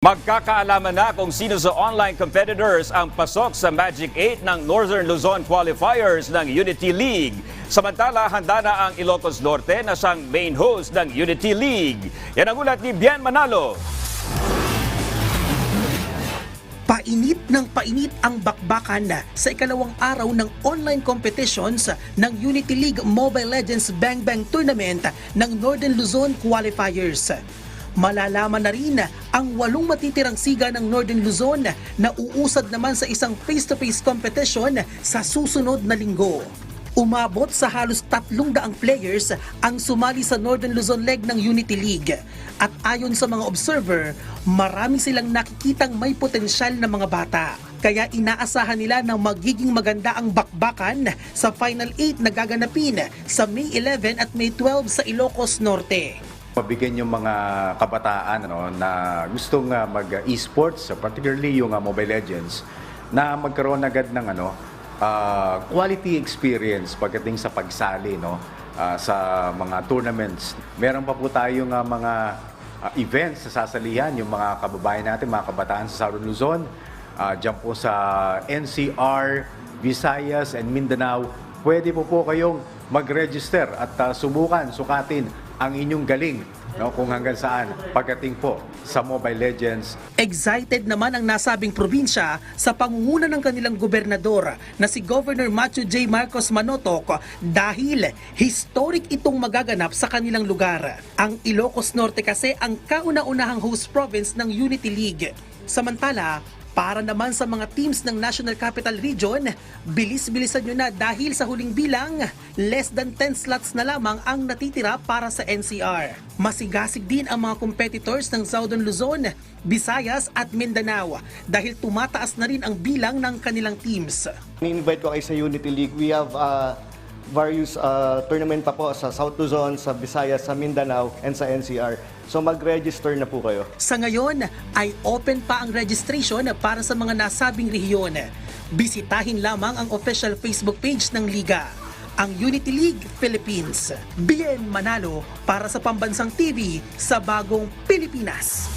Magkakaalaman na kung sino sa online competitors ang pasok sa Magic 8 ng Northern Luzon qualifiers ng Unity League. Samantala, handa na ang Ilocos Norte na siyang main host ng Unity League. Yan ang ulat ni Bien Manalo. Painit ng painit ang bakbakan sa ikalawang araw ng online competitions ng Unity League Mobile Legends Bang Bang Tournament ng Northern Luzon qualifiers. Malalaman na rin ang 8 matitirang siga ng Northern Luzon na uusad naman sa isang face-to-face competition sa susunod na linggo. Umabot sa halos 300 players ang sumali sa Northern Luzon leg ng Unity League. At ayon sa mga observer, marami silang nakikitang may potensyal na mga bata. Kaya inaasahan nila na magiging maganda ang bakbakan sa Final 8 na gaganapin sa May 11 at May 12 sa Ilocos Norte. Mabigyan yung mga kabataan na gustong mag-esports, particularly yung Mobile Legends, na magkaroon agad ng quality experience pagdating sa pagsali sa mga tournaments. Meron pa po tayong mga events sa sasalihan, yung mga kababayan natin, mga kabataan sa Southern Luzon, dyan po sa NCR, Visayas, and Mindanao. Pwede po kayong mag-register at sukatin ang inyong galing kung hanggang saan pagdating po sa Mobile Legends. Excited naman ang nasabing probinsya sa pangunguna ng kanilang gobernador na si Governor Matthew J. Marcos Manotoc dahil historic itong magaganap sa kanilang lugar. Ang Ilocos Norte kasi ang kauna-unahang host province ng Unity League. Samantala, para naman sa mga teams ng National Capital Region, bilis-bilisan nyo na dahil sa huling bilang, less than 10 slots na lamang ang natitira para sa NCR. Masigasig din ang mga competitors ng Southern Luzon, Visayas at Mindanao dahil tumataas na rin ang bilang ng kanilang teams. Ni-invite ko kayo sa Unity League. We have various tournament pa po sa South Luzon, sa Visayas, sa Mindanao, and sa NCR. So mag-register na po kayo. Sa ngayon ay open pa ang registration para sa mga nasabing rehiyon. Bisitahin lamang ang official Facebook page ng Liga, ang Unity League Philippines. Bien Manalo para sa Pambansang TV sa Bagong Pilipinas.